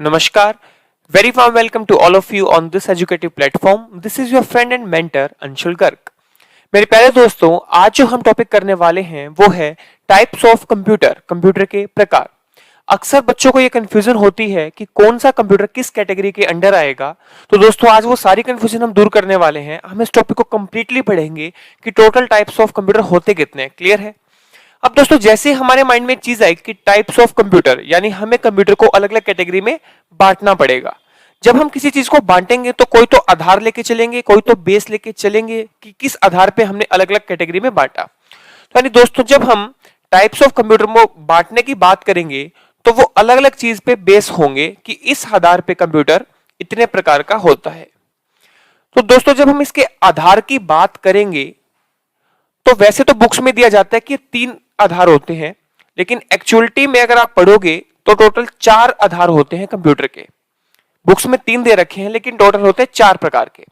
Namaskar. Very warm welcome to all of you on this educative platform. This is your friend and mentor Anshul Garg. मेरे प्यारे दोस्तों, आज जो हम टॉपिक करने वाले हैं वो है टाइप्स ऑफ कंप्यूटर के प्रकार. अक्सर बच्चों को ये कंफ्यूजन होती है कि कौन सा कंप्यूटर किस कैटेगरी के अंडर आएगा. तो दोस्तों आज वो सारी कंफ्यूजन हम दूर करने वाले हैं. हम इस टॉपिक को कंप्लीटली पढ़ेंगे कि टोटल टाइप्स ऑफ कंप्यूटर होते कितने हैं. क्लियर है? अब दोस्तों जैसे हमारे माइंड में एक चीज आई कि टाइप्स ऑफ कंप्यूटर, यानी हमें कंप्यूटर को अलग अलग कैटेगरी में बांटना पड़ेगा. जब हम किसी चीज को बांटेंगे तो कोई तो आधार लेके चलेंगे, कोई तो बेस लेके चलेंगे कि किस आधार पे हमने अलग अलग कैटेगरी में बांटा. तो यानी दोस्तों जब हम टाइप्स ऑफ कंप्यूटर को बांटने की बात करेंगे तो वो अलग अलग चीज पे बेस होंगे कि इस आधार पे कंप्यूटर इतने प्रकार का होता है. तो दोस्तों जब हम इसके आधार की बात करेंगे तो वैसे तो बुक्स में दिया जाता है कि 3 आधार होते हैं, लेकिन एक्चुअलिटी में अगर आप पढ़ोगे तो टोटल 4 आधार होते हैं कंप्यूटर के. बुक्स में 3 दे रखे हैं लेकिन टोटल होते हैं 4 प्रकार के.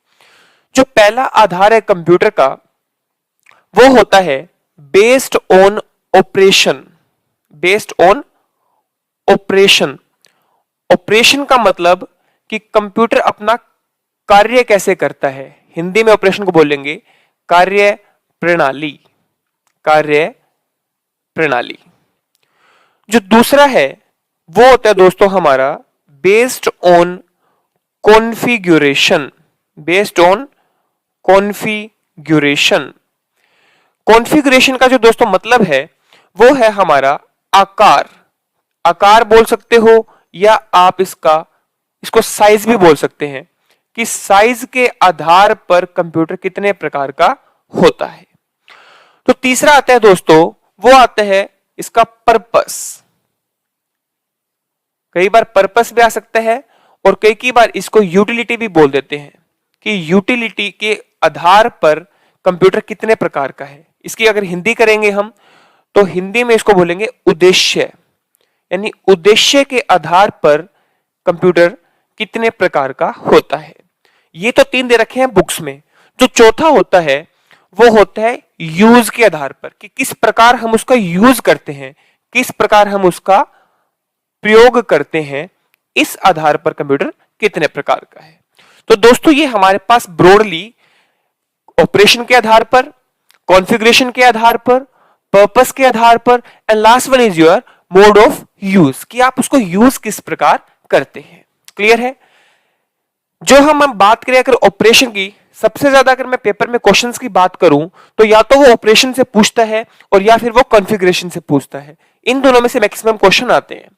जो पहला आधार है कंप्यूटर का वो होता है based on operation. Based on operation. Operation का मतलब कि कंप्यूटर अपना कार्य कैसे करता है. हिंदी में ऑपरेशन को बोलेंगे कार्य प्रणाली. कार्य प्रणाली. जो दूसरा है वो होता है दोस्तों हमारा based on configuration. Based on configuration. Configuration का जो दोस्तों मतलब है वो है हमारा आकार. आकार बोल सकते हो या आप इसको साइज भी बोल सकते हैं कि साइज के आधार पर कंप्यूटर कितने प्रकार का होता है. तो तीसरा आता है दोस्तों, वो आता है इसका पर्पस. कई बार पर्पस भी आ सकता है और कई बार इसको यूटिलिटी भी बोल देते हैं कि यूटिलिटी के आधार पर कंप्यूटर कितने प्रकार का है. इसकी अगर हिंदी करेंगे हम तो हिंदी में इसको बोलेंगे उद्देश्य. यानी उद्देश्य के आधार पर कंप्यूटर कितने प्रकार का होता है. ये तो 3 दे रखे हैं बुक्स में. जो चौथा होता है वो होता है यूज के आधार पर कि किस प्रकार हम उसका यूज करते हैं, किस प्रकार हम उसका प्रयोग करते हैं. इस आधार पर कंप्यूटर कितने प्रकार का है. तो दोस्तों ये हमारे पास ब्रॉडली ऑपरेशन के आधार पर, कॉन्फ़िगरेशन के आधार पर, पर्पस के आधार पर and last one is your mode of use कि आप उसको यूज किस प्रकार करते हैं. क्लियर है? जो हम बात करें अगर ऑपरेशन की, सबसे ज्यादा अगर मैं पेपर में क्वेश्चंस की बात करूं तो या तो वो ऑपरेशन से पूछता है और या फिर वो कॉन्फ़िगरेशन से पूछता है. इन दोनों में से मैक्सिमम क्वेश्चन आते हैं.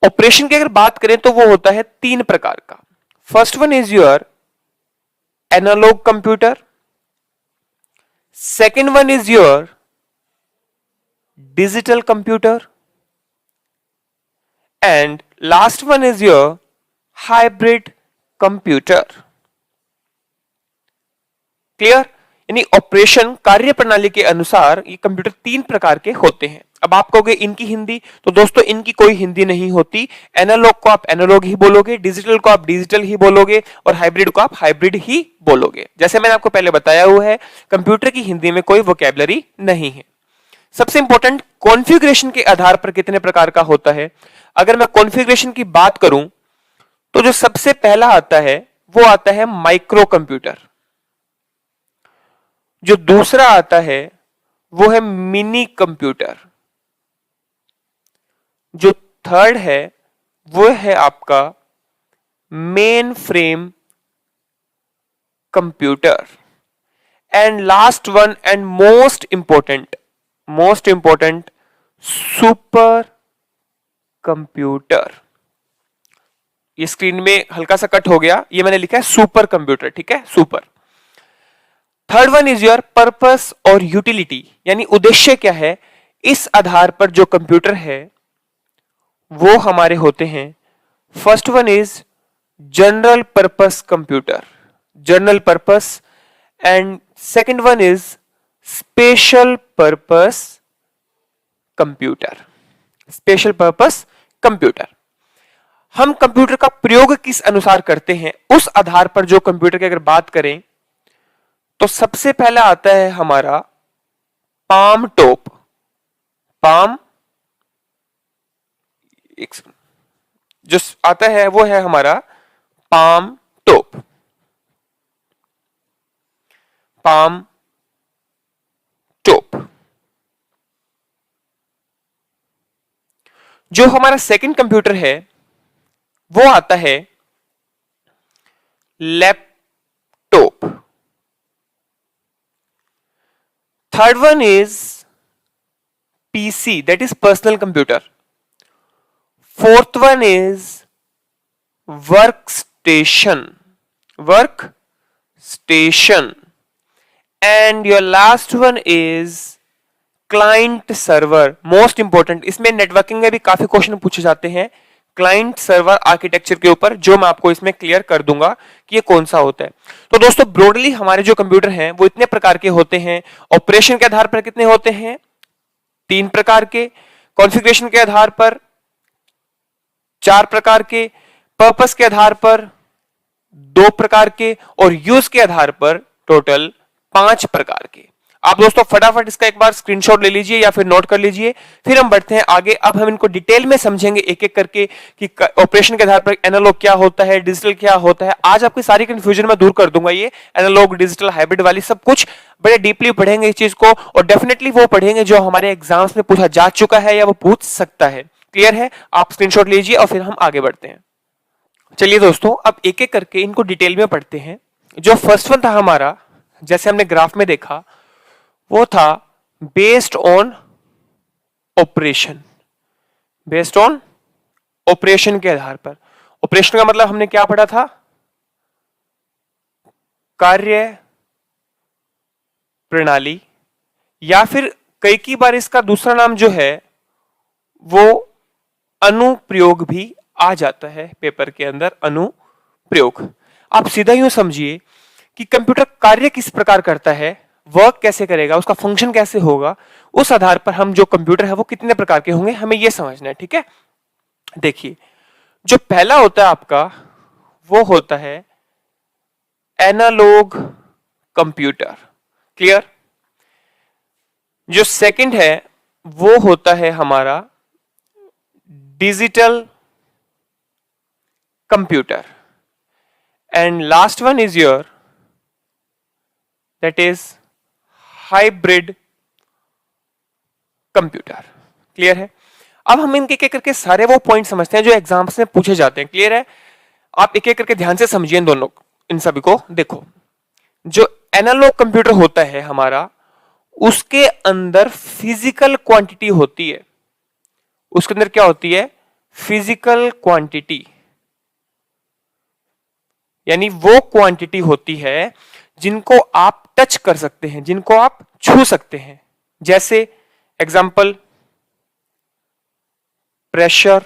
ऑपरेशन की अगर बात करें तो वो होता है 3 प्रकार का. First one is your analog computer. Second one is your digital computer and last one is your hybrid computer. Clear? यानी ऑपरेशन कार्य प्रणाली के अनुसार ये कंप्यूटर 3 प्रकार के होते हैं. अब आप कहोगे इनकी हिंदी, तो दोस्तों इनकी कोई हिंदी नहीं होती. एनालॉग को आप एनालॉग ही बोलोगे, डिजिटल को आप डिजिटल ही बोलोगे और हाइब्रिड को आप हाइब्रिड ही बोलोगे. जैसे मैंने आपको पहले बताया हुआ है कंप्यूटर की हिंदी में कोई वोकैबुलरी नहीं है. सबसे इंपॉर्टेंट कॉन्फ़िगरेशन के आधार पर कितने प्रकार का होता है. अगर मैं कॉन्फ़िगरेशन की बात करूं तो जो सबसे पहला आता है वो आता है माइक्रो कंप्यूटर. जो दूसरा आता है वो है मिनी कंप्यूटर. जो थर्ड है वो है आपका main frame computer and last one and most important super computer. ये स्क्रीन में हल्का सा कट हो गया, ये मैंने लिखा है सुपर कंप्यूटर. ठीक है, super. Third one is your purpose और यूटिलिटी, यानी उद्देश्य क्या है. इस आधार पर जो कंप्यूटर है वो हमारे होते हैं. First one is general purpose computer. General purpose. And second one is special purpose computer. Special purpose computer. हम कंप्यूटर का प्रयोग किस अनुसार करते हैं उस आधार पर जो कंप्यूटर की अगर बात करें तो सबसे पहला आता है हमारा पाम टॉप. पाम जो आता है वो है हमारा पाम टॉप। Palm top. जो हमारा सेकंड कंप्यूटर है वो आता है laptop. Third one is PC, that is personal computer. Fourth one is work station, work station. And your last one is client server, most important. इसमें networking में भी काफी क्वेश्चन पूछे जाते हैं क्लाइंट सर्वर आर्किटेक्चर के ऊपर, जो मैं आपको इसमें क्लियर कर दूंगा कि ये कौन सा होता है। तो दोस्तों ब्रॉडली हमारे जो कंप्यूटर हैं वो इतने प्रकार के होते हैं। ऑपरेशन के आधार पर कितने होते हैं? 3 प्रकार के। कॉन्फ़िगरेशन के आधार पर 4 प्रकार के। पर्पस के आधार पर 2 प्रकार के। और यूज के आधार पर टोटल 5 प्रकार के। आप दोस्तों फटाफट इसका एक बार स्क्रीनशॉट ले लीजिए या फिर नोट कर लीजिए, फिर हम बढ़ते हैं आगे। अब हम इनको डिटेल में समझेंगे एक एक करके कि ऑपरेशन के आधार पर एनालॉग क्या होता है, डिजिटल क्या होता है। आज आपकी सारी कंफ्यूजन मैं दूर कर दूंगा। ये एनालॉग, डिजिटल, हाइब्रिड वाली सब कुछ बड़े डीपली पढ़ेंगे इस चीज को, और डेफिनेटली वो पढ़ेंगे जो हमारे एग्जाम्स में पूछा जा चुका है या वो पूछ सकता है। क्लियर है? आप स्क्रीनशॉट लीजिए और फिर हम आगे बढ़ते हैं। चलिए दोस्तों अब एक एक करके इनको डिटेल में पढ़ते हैं। जो फर्स्ट वन था हमारा, जैसे हमने ग्राफ में देखा, वो था based on operation. Based on operation के आधार पर। ऑपरेशन का मतलब हमने क्या पढ़ा था? कार्य प्रणाली, या फिर कई बार इसका दूसरा नाम जो है वो अनुप्रयोग भी आ जाता है पेपर के अंदर, अनुप्रयोग। आप सीधा यूं समझिए कि कंप्यूटर कार्य किस प्रकार करता है, वर्क कैसे करेगा, उसका फंक्शन कैसे होगा, उस आधार पर हम जो कंप्यूटर है वो कितने प्रकार के होंगे हमें यह समझना है। ठीक है, देखिए जो पहला होता है आपका वो होता है एनालॉग कंप्यूटर। क्लियर? जो सेकंड है वो होता है हमारा digital computer. And last one is your that is hybrid computer. Clear है? अब हम इनके एक करके सारे वो पॉइंट समझते हैं जो एग्जाम्स में पूछे जाते हैं। क्लियर है? आप एक एक करके ध्यान से समझिए इन दोनों, इन सभी को। देखो, जो एनालॉग कंप्यूटर होता है हमारा, उसके अंदर फिजिकल क्वांटिटी होती है। उसके अंदर क्या होती है? फिजिकल क्वांटिटी, यानी वो क्वांटिटी होती है जिनको आप टच कर सकते हैं, जिनको आप छू सकते हैं। जैसे example, pressure,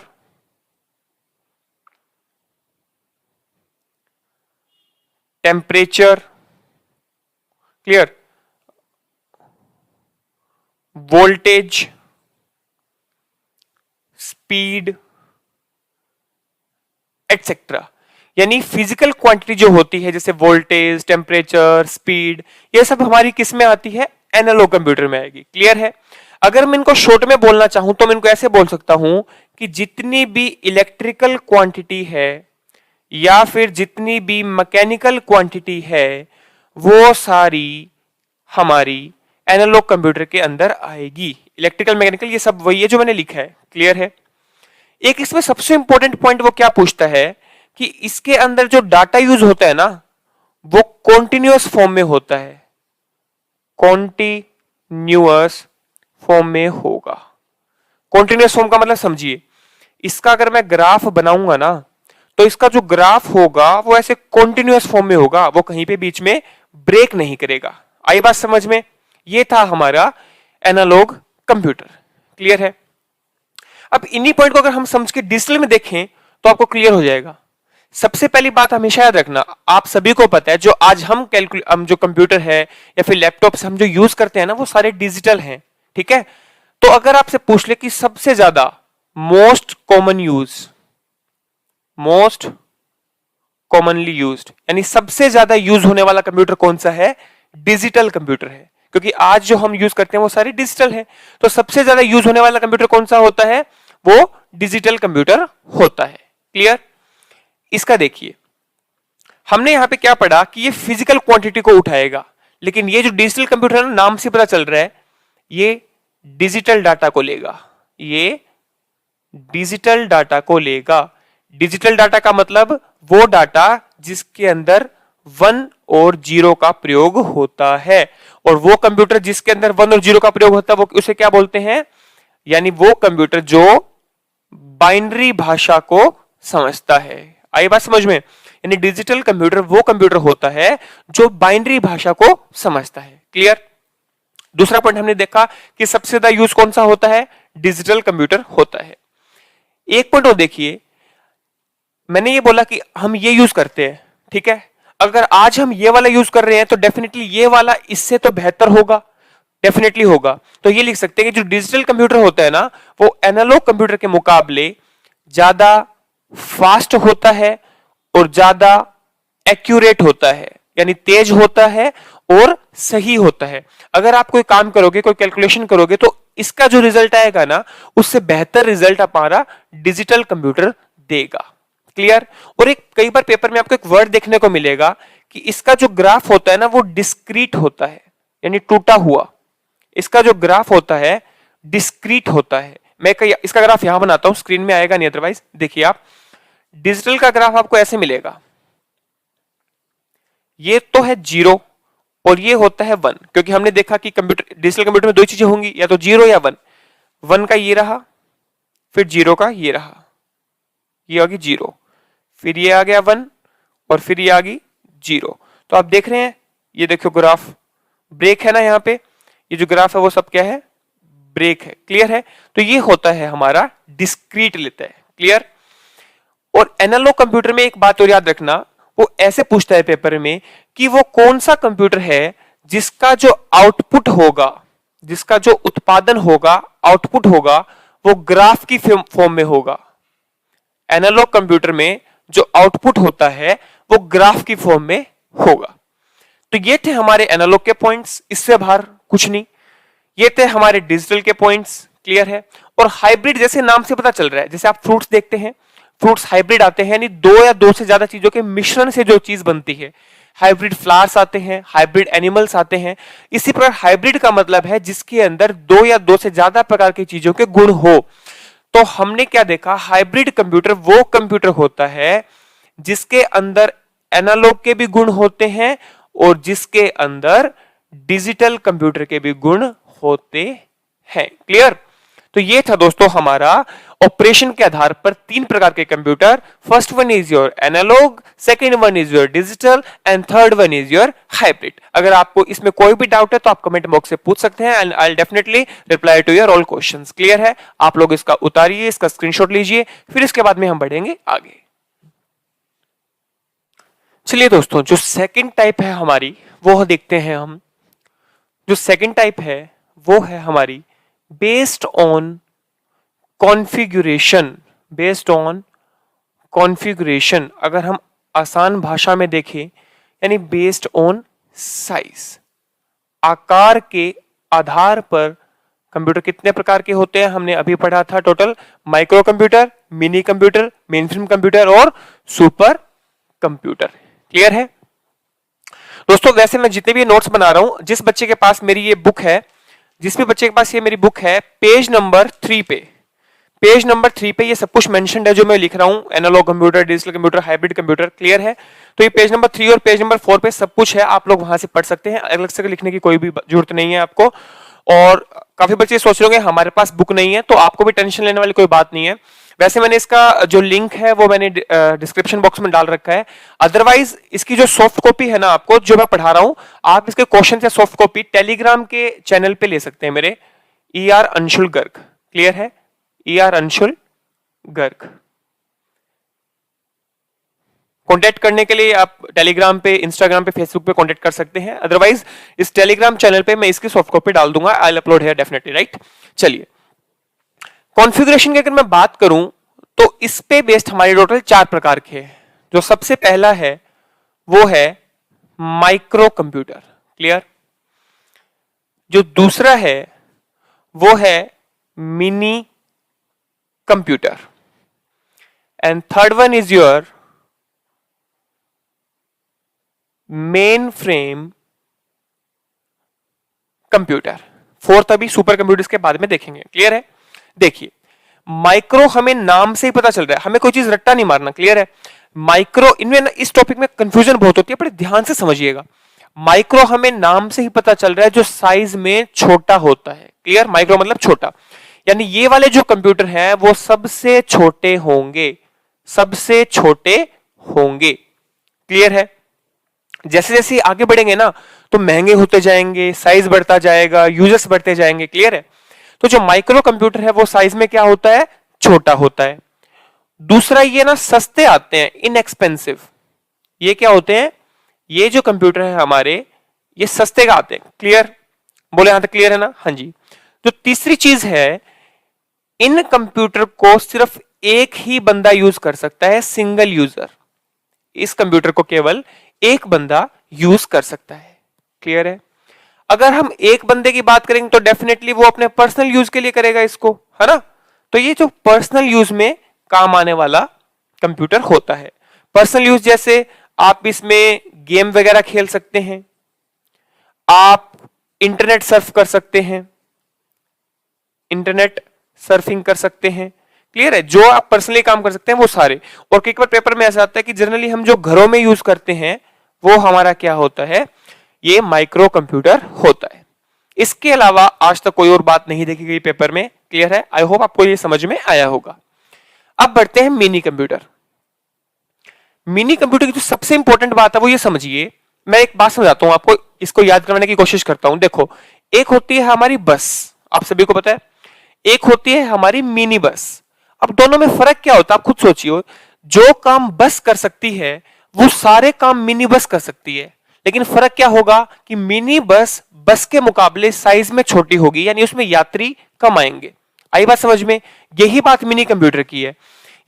temperature, clear, voltage, speed, etcetera. यानी फिजिकल क्वांटिटी जो होती है, जैसे वोल्टेज, टेम्परेचर, स्पीड, ये सब हमारी किस में आती है? एनालॉग कंप्यूटर में आएगी। क्लियर है? अगर मैं इनको शॉर्ट में बोलना चाहूं तो मैं इनको ऐसे बोल सकता हूं कि जितनी भी इलेक्ट्रिकल क्वांटिटी है या फिर जितनी भी मैकेनिकल क्वांटिटी है वो सारी हमारी एनालॉग कंप्यूटर के अंदर आएगी। इलेक्ट्रिकल, मैकेनिकल, ये सब वही है जो मैंने लिखा है। क्लियर है? एक इसमें सबसे इंपॉर्टेंट पॉइंट वो क्या पूछता है कि इसके अंदर जो डाटा यूज होता है ना वो कॉन्टिन्यूअस फॉर्म में होता है। कॉन्टिन्यूअस फॉर्म में होगा। कॉन्टिन्यूअस फॉर्म का मतलब समझिए, इसका अगर मैं ग्राफ बनाऊंगा ना तो इसका जो ग्राफ होगा वो ऐसे कॉन्टिन्यूअस फॉर्म में होगा, वो कहीं पे बीच में ब्रेक नहीं करेगा। आई बात समझ में? ये था हमारा एनालॉग कंप्यूटर। क्लियर है? अब इन्हीं पॉइंट को अगर हम समझ के डिजिटल में देखें तो आपको क्लियर हो जाएगा। सबसे पहली बात हमेशा याद रखना, आप सभी को पता है जो आज हम जो कंप्यूटर है या फिर लैपटॉप से हम जो यूज करते हैं ना वो सारे डिजिटल हैं। ठीक है? तो अगर आपसे पूछ ले कि सबसे ज्यादा मोस्ट कॉमनली यूज्ड यानी सबसे ज्यादा यूज होने वाला कंप्यूटर कौन सा है? डिजिटल कंप्यूटर है, क्योंकि आज जो हम यूज करते हैं वो सारे डिजिटल है। तो सबसे ज्यादा यूज होने वाला कंप्यूटर कौन सा होता है? वो डिजिटल कंप्यूटर होता है। क्लियर? इसका देखिए, हमने यहां पे क्या पढ़ा कि ये फिजिकल क्वांटिटी को उठाएगा, लेकिन ये जो डिजिटल कंप्यूटर है ना, नाम से पता चल रहा है ये डिजिटल डाटा को लेगा। ये डिजिटल डाटा को लेगा। डिजिटल डाटा का मतलब वो डाटा जिसके अंदर 1 और 0 का प्रयोग होता है, और वो कंप्यूटर जिसके अंदर 1 और 0 का प्रयोग होता है वो उसे क्या बोलते हैं? यानी वो कंप्यूटर जो बाइनरी भाषा को समझता है। आई बात समझ में? यानी डिजिटल कंप्यूटर वो कंप्यूटर होता है जो बाइनरी भाषा को समझता है। क्लियर? दूसरा पॉइंट हमने देखा कि सबसे ज्यादा यूज कौन सा होता है? डिजिटल कंप्यूटर होता है। एक पॉइंट और देखिए, मैंने ये बोला कि हम ये यूज करते हैं, ठीक है? अगर आज हम ये वाला यूज कर रहे हैं तो डेफिनेटली ये वाला इससे तो बेहतर होगा, डेफिनेटली होगा। तो ये लिख सकते हैं कि जो डिजिटल कंप्यूटर होता है ना, वो एनालॉग कंप्यूटर के मुकाबले ज्यादा फास्ट होता है और ज्यादा एक्यूरेट होता है, यानी तेज होता है और सही होता है। अगर आप कोई काम करोगे, कोई कैलकुलेशन करोगे, तो इसका जो रिजल्ट आएगा ना, उससे बेहतर रिजल्ट हमारा डिजिटल कंप्यूटर देगा। क्लियर? और एक कई बार पेपर में आपको एक वर्ड देखने को मिलेगा कि इसका जो ग्राफ होता है ना, वो डिस्क्रीट होता है, यानी टूटा हुआ। इसका जो ग्राफ होता है डिस्क्रीट होता है। मैं इसका ग्राफ यहां बनाता हूं, स्क्रीन में आएगा नहीं अदरवाइज। देखिए आप, डिजिटल का ग्राफ आपको ऐसे मिलेगा, ये तो है 0 और ये होता है 1, क्योंकि हमने देखा कि कंप्यूटर, डिजिटल कंप्यूटर में दो चीजें होंगी, या तो 0 या 1। 1 का ये रहा, फिर 0 का ये रहा, ये आ गई 0, फिर ये आ गया 1 और फिर ये आ गई 0। तो आप देख रहे हैं, ये देखो ग्राफ ब्रेक है ना, यहां पे ये जो ग्राफ है वो सब क्या है? ब्रेक है। क्लियर है? तो ये होता है हमारा डिस्क्रीट लेता है। क्लियर? और एनालॉग कंप्यूटर में एक बात और याद रखना, वो ऐसे पूछता है पेपर में कि वो कौन सा कंप्यूटर है जिसका जो आउटपुट होगा, जिसका जो उत्पादन होगा, आउटपुट होगा, वो ग्राफ की फॉर्म में होगा। एनालॉग कंप्यूटर में जो आउटपुट होता है वो ग्राफ की फॉर्म में होगा। तो ये थे हमारे एनालॉग के पॉइंट्स, इससे बाहर कुछ नहीं। ये थे हमारे डिजिटल के पॉइंट्स। क्लियर है? और हाइब्रिड जैसे नाम से पता चल रहा है, जैसे आप फ्रूट्स देखते हैं, फ्रूट्स हाइब्रिड आते हैं, यानी दो या दो से ज्यादा चीजों के मिश्रण से जो चीज बनती है। हाइब्रिड फ्लावर्स आते हैं, हाइब्रिड एनिमल्स आते हैं। इसी प्रकार हाइब्रिड का मतलब है जिसके अंदर दो या दो से ज्यादा प्रकार की चीजों के गुण हो। तो हमने क्या देखा? हाइब्रिड कंप्यूटर वो कंप्यूटर होता है जिसके अंदर एनालॉग के भी गुण होते हैं और जिसके अंदर डिजिटल कंप्यूटर के भी गुण होते हैं। क्लियर? तो ये था दोस्तों हमारा ऑपरेशन के आधार पर 3 प्रकार के computer. First one is your analog, second one is your digital and third one is your hybrid. अगर आपको इसमें कोई भी डाउट है तो आप कमेंट बॉक्स से पूछ सकते हैं and I will definitely reply to your all questions. Clear है? आप लोग इसका उतारिए, इसका स्क्रीनशॉट लीजिए, फिर इसके बाद में हम बढ़ेंगे आगे। चलिए दोस्तों, जो सेकंड टाइप है हमारी, वो देखते हैं हम। जो सेकंड टाइप है वो है हमारी based on configuration. Based on configuration, अगर हम आसान भाषा में देखें, यानी बेस्ड ऑन साइज। आकार के आधार पर कंप्यूटर कितने प्रकार के होते हैं हमने अभी पढ़ा था total. Micro computer, mini computer, mainframe computer और सुपर कंप्यूटर। क्लियर है दोस्तों? वैसे मैं जितने भी नोट्स बना रहा हूं, जिस बच्चे के पास मेरी ये बुक है, जिस भी बच्चे के पास ये मेरी बुक है, पेज नंबर 3 पे, पेज नंबर 3 पे ये सब कुछ मेंशन्ड है जो मैं लिख रहा हूं, analog computer, digital computer, hybrid computer. Clear है? तो ये पेज नंबर 3 और पेज नंबर 4 पे सब कुछ है, आप लोग वहां से पढ़ सकते हैं। अलग से लिखने की कोई भी जरूरत नहीं है आपको। और काफी बच्चे सोच रहे होंगे हमारे पास बुक नहीं है, तो आपको भी टेंशन लेने वाली कोई बात नहीं है। वैसे मैंने इसका जो लिंक है वो मैंने डिस्क्रिप्शन बॉक्स में डाल रखा है। अदरवाइज इसकी जो सॉफ्ट कॉपी है ना, आपको जो मैं पढ़ा रहा हूं, आप इसके क्वेश्चन या सॉफ्ट कॉपी टेलीग्राम के चैनल पे ले सकते हैं मेरे, ER अंशुल गर्ग। क्लियर है? ER अंशुल गर्ग। कांटेक्ट करने के लिए आप टेलीग्राम पे, इंस्टाग्राम पे, फेसबुक पे कांटेक्ट कर सकते हैं। अदरवाइज इस टेलीग्राम चैनल पे मैं इसकी सॉफ्ट कॉपी डाल दूंगा, I will upload here definitely. Right? चलिए, कॉन्फ़िगरेशन की अगर मैं बात करूं तो इस पे बेस्ड हमारे टोटल 4 प्रकार के हैं। जो सबसे पहला है वो है माइक्रो कंप्यूटर। क्लियर? जो दूसरा है वो है mini computer and third one is your main frame computer. Fourth अभी सुपर कंप्यूटर्स के बाद में देखेंगे। क्लियर है? देखिए, माइक्रो हमें नाम से ही पता चल रहा है, हमें कोई चीज रट्टा नहीं मारना। क्लियर है? माइक्रो, इनमें ना इस टॉपिक में कंफ्यूजन बहुत होती है, बड़े ध्यान से समझिएगा। माइक्रो हमें नाम से ही पता चल रहा है जो साइज में छोटा होता है। क्लियर? माइक्रो मतलब छोटा, यानी ये वाले जो कंप्यूटर हैं वो सबसे छोटे होंगे, सबसे छोटे होंगे। क्लियर है? जैसे जैसे आगे बढ़ेंगे ना तो महंगे होते जाएंगे, साइज बढ़ता जाएगा, यूजर्स बढ़ते जाएंगे। क्लियर है? तो जो माइक्रो कंप्यूटर है वो साइज में क्या होता है? छोटा होता है। दूसरा, ये ना सस्ते आते हैं, इनएक्सपेंसिव। ये क्या होते हैं? ये जो कंप्यूटर है हमारे, ये सस्ते का आते हैं। क्लियर? बोले यहां तक क्लियर है ना? हाँ जी। तो तीसरी चीज है, इन कंप्यूटर को सिर्फ एक ही बंदा यूज कर सकता है, सिंगल यूजर। इस कंप्यूटर को केवल एक बंदा यूज कर सकता है। क्लियर है? अगर हम एक बंदे की बात करेंगे तो डेफिनेटली वो अपने पर्सनल यूज के लिए करेगा इसको, है ना? तो ये जो पर्सनल यूज में काम आने वाला कंप्यूटर होता है। पर्सनल यूज जैसे आप इसमें गेम वगैरह खेल सकते हैं, आप इंटरनेट सर्फ कर सकते हैं, इंटरनेट सर्फिंग कर सकते हैं। क्लियर है? जो आप पर्सनली काम कर सकते हैं वो सारे। और कई बार पेपर में ऐसा आता है कि जनरली हम जो घरों में यूज करते हैं वो हमारा क्या होता है? ये माइक्रो कंप्यूटर होता है। इसके अलावा आज तक कोई और बात नहीं देखी गई पेपर में। क्लियर है? आई होप आपको ये समझ में आया होगा। अब बढ़ते हैं मिनी कंप्यूटर। मिनी कंप्यूटर की जो सबसे इंपॉर्टेंट बात है वो ये समझिए, मैं एक बात समझाता हूं आपको, इसको याद करवाने की कोशिश करता हूं। देखो, एक होती है हमारी बस, आप सभी को पता है, एक होती है हमारी मिनी बस। अब दोनों में फर्क क्या होता है आप खुद सोचिए। जो काम बस कर सकती है वो सारे काम मिनी बस कर सकती है, लेकिन फर्क क्या होगा कि मिनी बस बस के मुकाबले साइज में छोटी होगी, यानी उसमें यात्री कम आएंगे। आई बात समझ में? यही बात मिनी कंप्यूटर की है।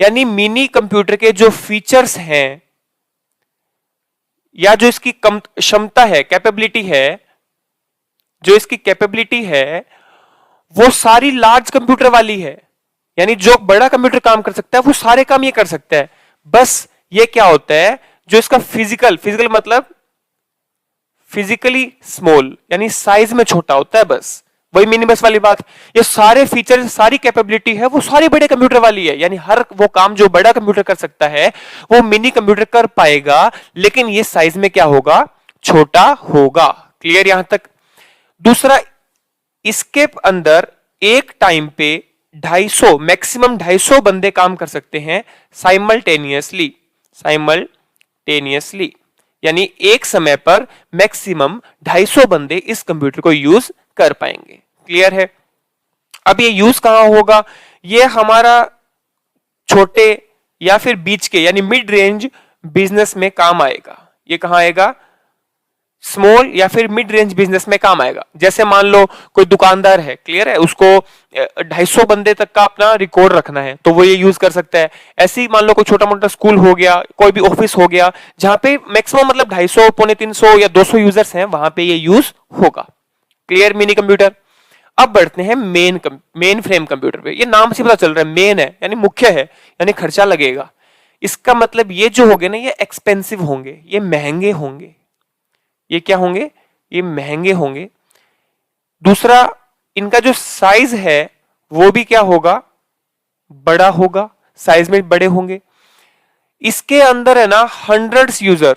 यानी मिनी कंप्यूटर के जो फीचर्स हैं या जो इसकी क्षमता है, कैपेबिलिटी है, जो इसकी कैपेबिलिटी है वो सारी लार्ज कंप्यूटर वाली है। यानी जो बड़ा कंप्यूटर काम कर सकता है वो सारे काम ये कर सकता है। बस ये क्या होता है, जो इसका फिजिकल फिजिकल मतलब फिजिकली स्मॉल, यानी साइज में छोटा होता है, बस वही मिनी बस वाली बात। ये सारे फीचर, सारी कैपेबिलिटी है वो सारी बड़े कंप्यूटर वाली है। यानी हर वो काम जो बड़ा कंप्यूटर कर सकता है वो मिनी कंप्यूटर कर पाएगा, लेकिन ये साइज में क्या होगा? छोटा होगा। क्लियर यहां तक? दूसरा, इसके अंदर एक टाइम पे 250, मैक्सिमम 250 बंदे काम कर सकते हैं साइमल्टेनियसली। साइमल्टेनियसली यानी एक समय पर मैक्सिमम 250 बंदे इस कंप्यूटर को यूज कर पाएंगे। क्लियर है? अब ये यूज कहां होगा? ये हमारा छोटे या फिर बीच के यानी मिड रेंज बिजनेस में काम आएगा। ये कहां आएगा? स्मॉल या फिर मिड रेंज बिजनेस में काम आएगा। जैसे मान लो कोई दुकानदार है, क्लियर है, उसको 250 बंदे तक का अपना रिकॉर्ड रखना है तो वो ये यूज कर सकता है। ऐसे ही मान लो कोई छोटा मोटा स्कूल हो गया, कोई भी ऑफिस हो गया, जहां पे मैक्सिमम मतलब 250, 250 या 200 यूजर्स हैं, वहां पे ये यूज होगा। क्लियर? Mini computer. अब बढ़ते हैं मेन फ्रेम कंप्यूटर पे। ये नाम से पता चल रहा है मेन है यानी मुख्य है, यानी खर्चा लगेगा। इसका मतलब ये जो होंगे ना, ये एक्सपेंसिव होंगे, ये महंगे होंगे। ये क्या होंगे? ये महंगे होंगे। दूसरा, इनका जो साइज है वो भी क्या होगा? बड़ा होगा, साइज में बड़े होंगे। इसके अंदर है ना हंड्रेड्स यूजर,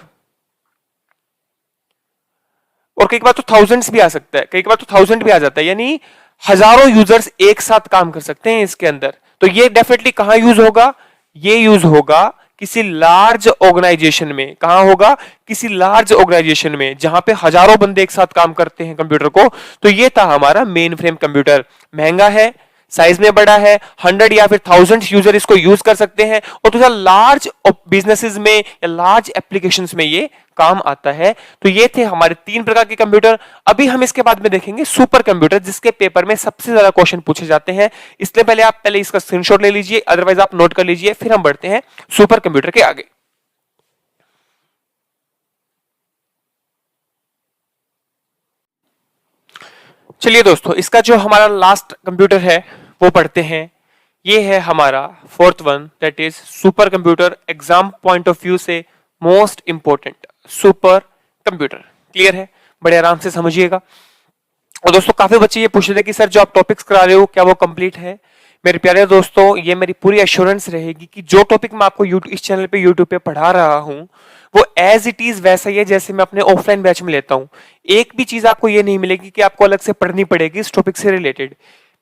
और कई बार तो थाउजेंड्स भी आ सकता है, कई बार तो 1000 भी आ जाता है, यानी हजारों यूजर्स एक साथ काम कर सकते हैं इसके अंदर। तो ये डेफिनेटली कहां यूज होगा? ये यूज होगा किसी लार्ज ऑर्गेनाइजेशन में। कहां होगा? किसी लार्ज ऑर्गेनाइजेशन में, जहां पे हजारों बंदे एक साथ काम करते हैं कंप्यूटर को। तो ये था हमारा मेन फ्रेम कंप्यूटर। महंगा है, साइज में बड़ा है, 100 या फिर 1000 यूजर इसको यूज कर सकते हैं, और दूसरा लार्ज बिजनेसेस में या लार्ज एप्लीकेशंस में ये काम आता है। तो ये थे हमारे 3 प्रकार के कंप्यूटर। अभी हम इसके बाद में देखेंगे सुपर कंप्यूटर, जिसके पेपर में सबसे ज्यादा क्वेश्चन पूछे जाते हैं। इसलिए पहले आप इसका स्क्रीनशॉट ले लीजिए, अदरवाइज आप नोट कर लीजिए, फिर हम बढ़ते हैं सुपर कंप्यूटर के आगे। चलिए दोस्तों, इसका जो हमारा लास्ट कंप्यूटर है वो पढ़ते हैं। ये है हमारा fourth one, that is super computer. Exam point of view से most important super computer. Clear है? बड़े आराम से समझिएगा। और दोस्तों काफी बच्चे ये पूछ रहे थे कि सर जो आप टॉपिक्स करा रहे हो क्या वो कंप्लीट है? मेरे प्यारे दोस्तों, ये मेरी पूरी एश्योरेंस रहेगी कि जो टॉपिक मैं आपको इस चैनल पे यूट्यूब पे पढ़ा रहा हूं वो एज इट इज वैसा ही है जैसे मैं अपने ऑफलाइन बैच में लेता हूं। एक भी चीज आपको ये नहीं मिलेगी कि आपको अलग से पढ़नी पड़ेगी इस टॉपिक से रिलेटेड।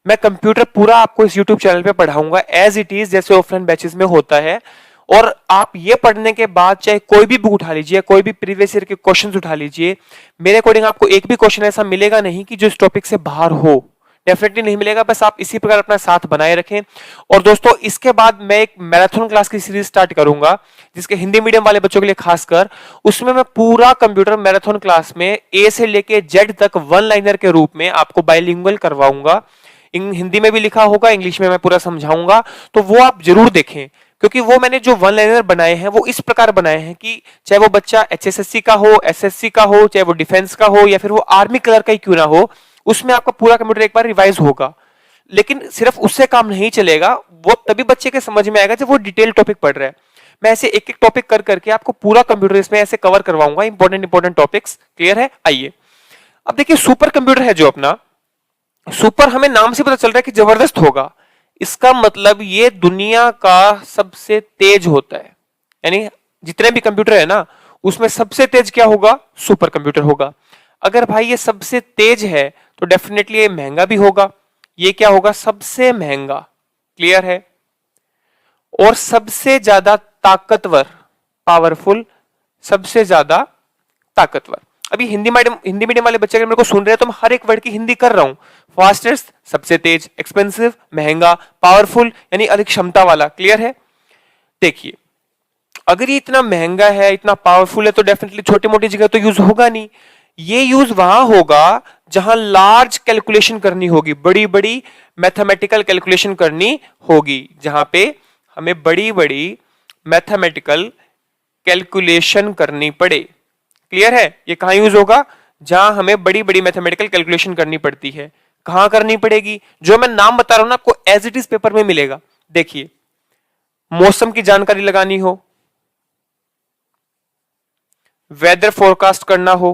मैं कंप्यूटर पूरा आपको इस यूट्यूब चैनल पे पढ़ाऊंगा एज इट इज जैसे ऑफलाइन बैचेस में होता है। और आप ये पढ़ने के बाद चाहे कोई भी बुक उठा लीजिए, कोई भी प्रीवियस ईयर के क्वेश्चंस उठा लीजिए, मेरे अकॉर्डिंग आपको एक भी क्वेश्चन ऐसा मिलेगा नहीं कि जो इस टॉपिक से बाहर हो। डेफिनेटली नहीं मिलेगा। बस आप इसी प्रकार अपना साथ बनाए रखें। और दोस्तों इसके बाद मैं एक मैराथन क्लास की सीरीज स्टार्ट करूंगा जिसके हिंदी मीडियम वाले बच्चों के लिए खासकर, उसमें मैं पूरा कंप्यूटर मैराथन क्लास में ए से लेके जेड तक वन लाइनर के रूप में आपको बाइलिंगुअल करवाऊंगा। हिंदी में भी लिखा होगा, इंग्लिश में मैं पूरा समझाऊंगा, तो वो आप जरूर देखें। क्योंकि वो मैंने जो वन लाइनर बनाए हैं वो इस प्रकार बनाए हैं कि चाहे वो बच्चा एचएसएससी का हो, एसएससी का हो, चाहे वो डिफेंस का हो या फिर वो आर्मी क्लर्क का ही क्यों ना हो, उसमें आपका पूरा कंप्यूटर एक बार रिवाइज होगा। लेकिन सिर्फ उससे काम नहीं चलेगा, वो तभी बच्चे के समझ में आएगा जब वो डिटेल टॉपिक पढ़ रहा है। मैं ऐसे एक एक टॉपिक कर करके आपको पूरा कंप्यूटर इसमें ऐसे कवर करवाऊंगा, इंपॉर्टेंट टॉपिक्स। क्लियर है? आइए अब देखिए, सुपर कंप्यूटर है जो अपना, सुपर हमें नाम से पता चल रहा है कि जबरदस्त होगा। इसका मतलब ये दुनिया का सबसे तेज होता है। यानी जितने भी कंप्यूटर है ना उसमें सबसे तेज क्या होगा? सुपर कंप्यूटर होगा। अगर भाई ये सबसे तेज है तो डेफिनेटली ये महंगा भी होगा। ये क्या होगा? सबसे महंगा। क्लियर है? और सबसे ज्यादा ताकतवर, पावरफुल, सबसे ज्यादा ताकतवर। अभी हिंदी मीडियम वाले बच्चे अगर मेरे को सुन रहे हैं तो मैं हर एक वर्ड की हिंदी कर रहा हूं। फास्टेस्ट सबसे तेज, एक्सपेंसिव महंगा, पावरफुल यानी अधिक क्षमता वाला। क्लियर है? देखिए, अगर ये इतना महंगा है, इतना पावरफुल है, तो डेफिनेटली छोटी मोटी जगह तो यूज होगा नहीं। ये यूज वहां होगा जहां लार्ज कैलकुलेशन करनी होगी, बड़ी बड़ी मैथमेटिकल कैलकुलेशन करनी होगी, जहां पे हमें बड़ी बड़ी मैथमेटिकल कैलकुलेशन करनी पड़े। क्लियर है? ये कहां यूज होगा? जहां हमें बड़ी बड़ी मैथमेटिकल कैलकुलेशन करनी पड़ती है। कहां करनी पड़ेगी? जो मैं नाम बता रहा हूं ना आपको एज इट इज पेपर में मिलेगा। देखिए, मौसम की जानकारी लगानी हो, वेदर फोरकास्ट करना हो,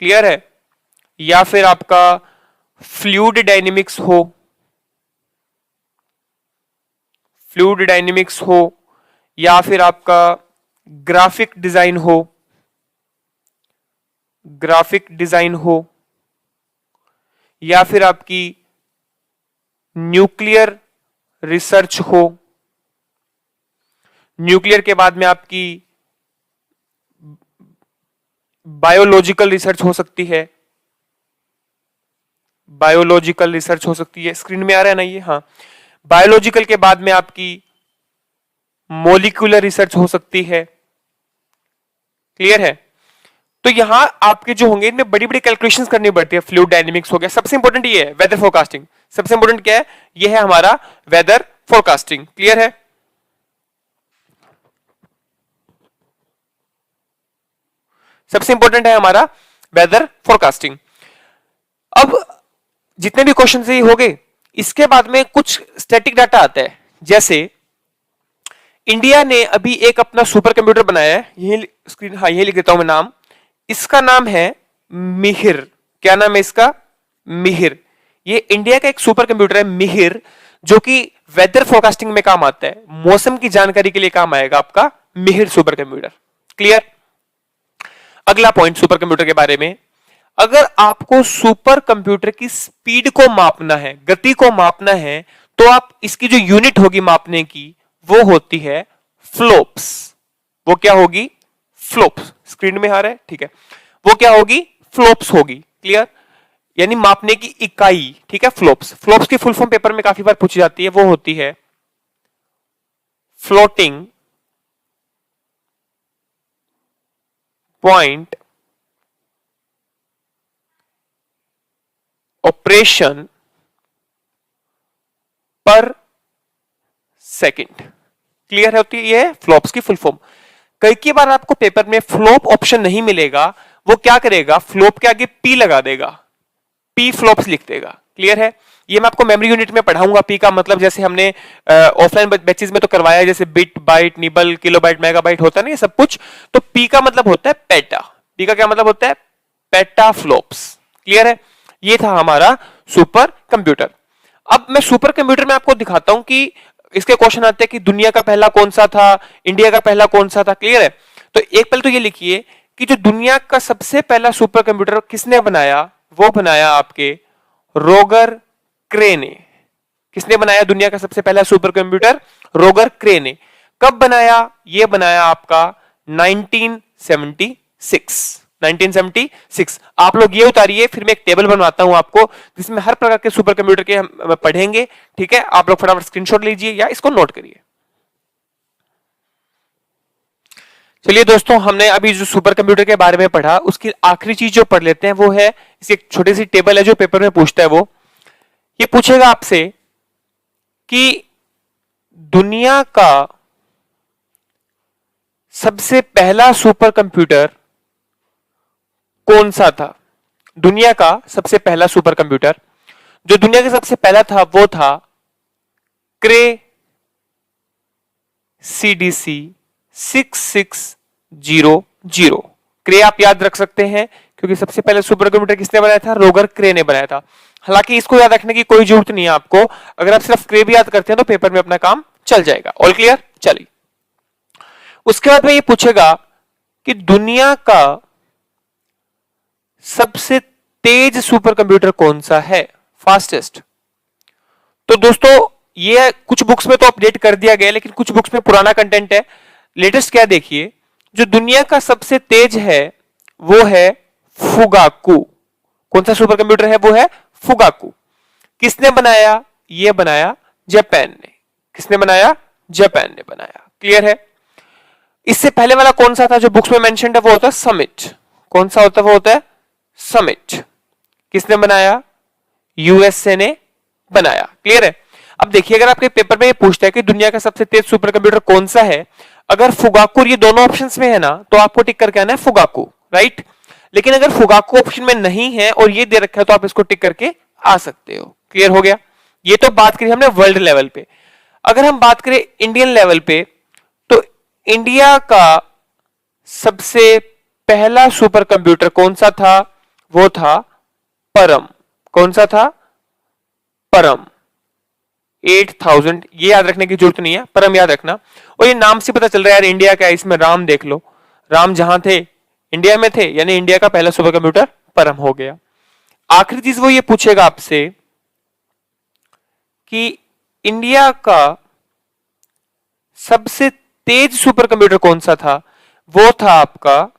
क्लियर है, या फिर आपका फ्लूइड डायनेमिक्स हो, फ्लूइड डायनेमिक्स हो, या फिर आपका ग्राफिक डिजाइन हो, ग्राफिक डिजाइन हो, या फिर आपकी न्यूक्लियर रिसर्च हो। न्यूक्लियर के बाद में आपकी बायोलॉजिकल रिसर्च हो सकती है, बायोलॉजिकल रिसर्च हो सकती है। स्क्रीन में आ रहा है ना ये? हाँ। बायोलॉजिकल के बाद में आपकी मॉलिक्यूलर रिसर्च हो सकती है। क्लियर है? तो यहां आपके जो होंगे इनमें बड़ी बड़ी कैलकुलेशंस करनी पड़ती है। फ्लूइड डायनेमिक्स हो गया, सबसे इंपॉर्टेंट ये है वेदर फोरकास्टिंग। सबसे इंपॉर्टेंट क्या है? ये है हमारा वेदर फोरकास्टिंग। क्लियर है? सबसे इंपॉर्टेंट है हमारा वेदर फोरकास्टिंग। अब जितने भी क्वेश्चन ये हो गए, इसके बाद में कुछ स्टैटिक डाटा आता है। जैसे इंडिया ने अभी एक अपना सुपर कंप्यूटर बनाया है, यही स्क्रीन, हाँ यही लिख देता हूं मैं नाम। इसका नाम है मिहिर। क्या नाम है इसका? मिहिर। ये इंडिया का एक सुपर कंप्यूटर है मिहिर, जो कि वेदर फोरकास्टिंग में काम आता है। मौसम की जानकारी के लिए काम आएगा आपका मिहिर सुपर कंप्यूटर। क्लियर? अगला पॉइंट सुपर कंप्यूटर के बारे में, अगर आपको सुपर कंप्यूटर की स्पीड को मापना है, गति को मापना है, तो आप इसकी जो यूनिट होगी मापने की वो होती है फ्लोप्स। वो क्या होगी? फ्लोप्स। स्क्रीन में आ रहा है? ठीक है। वो क्या होगी? फ्लोप्स होगी। क्लियर? यानी मापने की इकाई। ठीक है? फ्लोप्स। फ्लोप्स की फुल फॉर्म पेपर में काफी बार पूछी जाती है, वो होती है फ्लोटिंग पॉइंट ऑपरेशन पर सेकंड। क्लियर होती है? ये फ्लॉप्स की फुल फॉर्म। कई बार आपको पेपर में फ्लॉप ऑप्शन नहीं मिलेगा, वो क्या करेगा? फ्लॉप के आगे पी लगा देगा, पी फ्लॉप्स लिख देगा। क्लियर है? ये मैं आपको मेमोरी यूनिट में पढ़ाऊंगा। पी का मतलब जैसे हमने ऑफलाइन बैचेस में तो करवाया, जैसे bit, byte, nibble, kilobyte, megabyte होता है ना ये सब कुछ। तो पी का मतलब होता है पेटा। पी का क्या मतलब होता है? PETA flops. क्लियर है? ये था हमारा सुपर कंप्यूटर। अब मैं सुपर कंप्यूटर में आपको दिखाता हूं कि इसके क्वेश्चन आते हैं कि दुनिया का पहला कौन सा था, इंडिया का पहला कौन सा था। क्लियर है? तो एक पहले तो ये लिखिए कि जो दुनिया का सबसे पहला सुपर कंप्यूटर किसने बनाया, वो बनाया आपके रोगर क्रे ने। किसने बनाया दुनिया का सबसे पहला सुपर कंप्यूटर? रोगर क्रे ने। कब बनाया? ये बनाया आपका 1976। 1976। आप लोग ये उतारिए, फिर मैं एक टेबल बनवाता हूं आपको जिसमें हर प्रकार के सुपर कंप्यूटर के हम पढ़ेंगे। ठीक है? आप लोग फटाफट स्क्रीनशॉट लीजिए या इसको नोट करिए। चलिए दोस्तों, हमने अभी जो सुपर कंप्यूटर के बारे में पढ़ा उसकी आखिरी चीज जो पढ़ लेते हैं वो है, इसकी एक छोटी सी टेबल है जो पेपर में पूछता है। वो ये पूछेगा आपसे कि दुनिया का सबसे पहला सुपर कंप्यूटर कौन सा था। दुनिया का सबसे पहला सुपर कंप्यूटर, जो दुनिया का सबसे पहला था वो था क्रे CDC 6600। क्रे आप याद रख सकते हैं क्योंकि सबसे पहले सुपर कंप्यूटर किसने बनाया था? रोगर क्रे ने बनाया था। हालांकि इसको याद रखने की कोई जरूरत नहीं है आपको, अगर आप सिर्फ क्रे भी याद करते हैं तो पेपर में अपना काम चल जाएगा। All clear? चलिए, उसके बाद में ये पूछेगा कि दुनिया का सबसे तेज सुपर कंप्यूटर कौन सा है, फास्टेस्ट। तो दोस्तों ये कुछ बुक्स में तो अपडेट कर दिया गया, लेकिन कुछ बुक्स में पुराना कंटेंट है। लेटेस्ट क्या देखिए, जो दुनिया का सबसे तेज है वो है फुगाकू। कौन सा सुपर कंप्यूटर है? वो है फुगाकू। किसने बनाया? ये बनाया जापान ने। किसने बनाया? जापान ने बनाया। क्लियर है? इससे पहले वाला कौन सा था जो बुक्स में मेंशन्ड है? वो होता है समिट। कौन सा होता है? वो होता है समिट। किसने बनाया? यूएसए ने बनाया। क्लियर है? अब देखिए, अगर आपके पेपर में ये पूछता है कि दुनिया का सबसे तेज सुपर कंप्यूटर कौन सा है, अगर फुगाकू ये दोनों ऑप्शंस में है ना, तो आपको टिक करके आना है फुगाकू, राइट। लेकिन अगर फुगाकू ऑप्शन में नहीं है और ये दे रखा है तो आप इसको टिक करके आ सकते हो। क्लियर हो गया? ये तो बात करी हमने वर्ल्ड लेवल पे। अगर हम बात करें इंडियन लेवल पे, तो इंडिया का सबसे पहला सुपर कंप्यूटर कौन सा था? वो था परम। कौन सा था? परम 8000। ये याद रखने की जरूरत नहीं है, परम याद रखना। और ये नाम से पता चल रहा है यार इंडिया का है, इसमें राम देख लो, राम जहां थे इंडिया में थे, यानी इंडिया का पहला सुपर कंप्यूटर परम हो गया। आखिरी चीज वो ये पूछेगा आपसे कि इंडिया का सबसे तेज सुपर कंप्यूटर कौन सा था? वो था आपका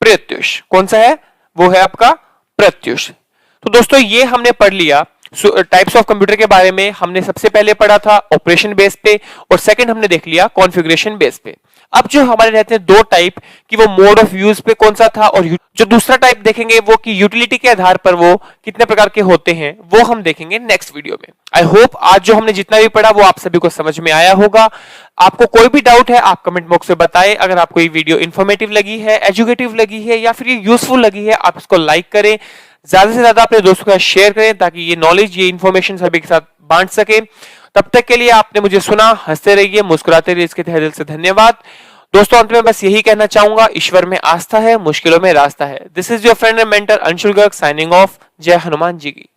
प्रत्युष। कौन सा है? वो है आपका प्रत्युष। तो दोस्तों ये हमने पढ़ लिया टाइप्स ऑफ कंप्यूटर के बारे में। हमने सबसे पहले पढ़ा था ऑपरेशन बेस पे, और सेकंड हमने देख लिया कॉन्फ़िगरेशन बेस पे। अब जो हमारे रहते हैं दो टाइप कि वो मोड ऑफ यूज पे कौन सा था, और जो दूसरा टाइप देखेंगे वो कि यूटिलिटी के आधार पर वो कितने प्रकार के होते हैं, वो हम देखेंगे नेक्स्ट वीडियो में। आई होप आज जो हमने जितना भी पढ़ा वो आप सभी को समझ में आया होगा। आपको कोई भी डाउट है आप कमेंट बॉक्स में बताएं। अगर आपको ये वीडियो इन्फॉर्मेटिव लगी है, एजुकेटिव लगी है, या फिर ये यूजफुल लगी है, आप इसको लाइक करें, ज्यादा से ज्यादा अपने दोस्तों के साथ शेयर करें ताकि ये नॉलेज, ये इन्फॉर्मेशन सभी के साथ बांट सके। तब तक के लिए आपने मुझे सुना, हंसते रहिए, मुस्कुराते रहिए, इसके तहे दिल से धन्यवाद। दोस्तों अंत में बस यही कहना चाहूंगा, ईश्वर में आस्था है, मुश्किलों में रास्ता है। This is your friend and mentor Anshul Garg signing off. जय हनुमान जी की।